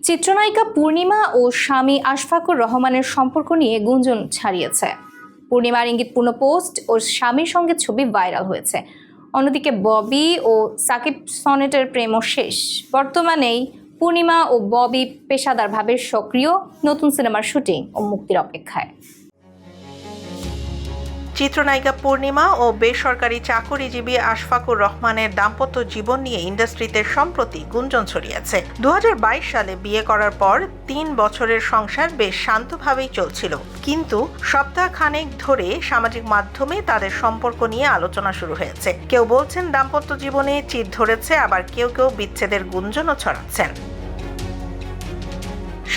চিত্রনায়িকা পূর্ণিমা ও স্বামী আশফাকুর রহমানের সম্পর্ক নিয়ে গুঞ্জন ছাড়িয়েছে। পূর্ণিমার ইঙ্গিতপূর্ণ পোস্ট ও স্বামীর সঙ্গে ছবি ভাইরাল হয়েছে। অন্যদিকে ববি ও সাকিব সনেটের প্রেমও শেষ। বর্তমানেই পূর্ণিমা ও ববি পেশাদারভাবে সক্রিয়, নতুন সিনেমার শুটিং ও মুক্তির অপেক্ষায়। চিত্রনায়িকা পূর্ণিমা ও বেসরকারি চাকরিজীবী আশফাকুর রহমানের দাম্পত্য জীবন নিয়ে ইন্ডাস্ট্রিতে সম্প্রতি গুঞ্জন ছড়িয়েছে। 2022 সালে বিয়ে করার পর 3 বছরের সংসার বেশ শান্তভাবেই চলছিল, কিন্তু সপ্তাহখানেক ধরে সামাজিক মাধ্যমে তাদের সম্পর্ক নিয়ে আলোচনা শুরু হয়েছে। কেউ বলছেন দাম্পত্য জীবনে চিড় ধরেছে, আবার কেউ বিচ্ছেদের গুঞ্জনও ছড়াচ্ছেন।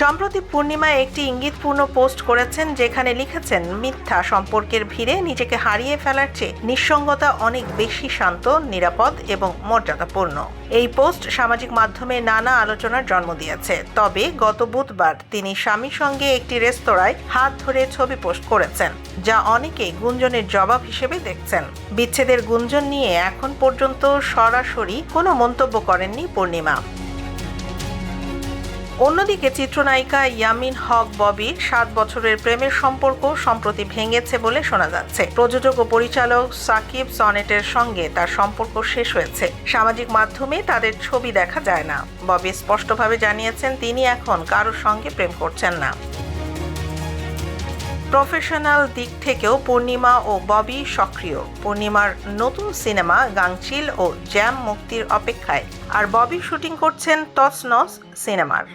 সম্প্রতি পূর্ণিমা একটি ইঙ্গিতপূর্ণ পোস্ট করেছেন, যেখানে লিখেছেন, মিথ্যা সম্পর্কের ভিড়ে নিজেকে হারিয়ে ফেলার চেয়ে নিঃসঙ্গতা অনেক বেশি শান্ত, নিরাপদ এবং মর্যাদাপূর্ণ। এই পোস্ট সামাজিক মাধ্যমে নানা আলোচনার জন্ম দিয়েছে। তবে গত বুধবার তিনি স্বামীর সঙ্গে একটি রেস্তোরাঁয় হাত ধরে ছবি পোস্ট করেছেন, যা অনেকেই গুঞ্জনের জবাব হিসেবে দেখছেন। বিচ্ছেদের গুঞ্জন নিয়ে এখন পর্যন্ত সরাসরি কোনো মন্তব্য করেননি পূর্ণিমা। অন্যদিকে চিত্রনায়িকা ইয়ামিন হক ববির 7 বছরের প্রেমের সম্পর্ক সম্প্রতি ভেঙেছে বলে শোনা যাচ্ছে। প্রযোজক ও পরিচালক সাকিব সনেটের সঙ্গে তার সম্পর্ক শেষ হয়েছে। সামাজিক মাধ্যমে তাদের ছবি দেখা যায় না। ববি স্পষ্টভাবে জানিয়েছেন তিনি এখন কারোর সঙ্গে প্রেম করছেন না। প্রফেশনাল দিক থেকেও পূর্ণিমা ও ববি সক্রিয়। পূর্ণিমার নতুন সিনেমা গাংচিল ও জ্যাম মুক্তির অপেক্ষায়, আর ববি শুটিং করছেন তছনছ সিনেমার।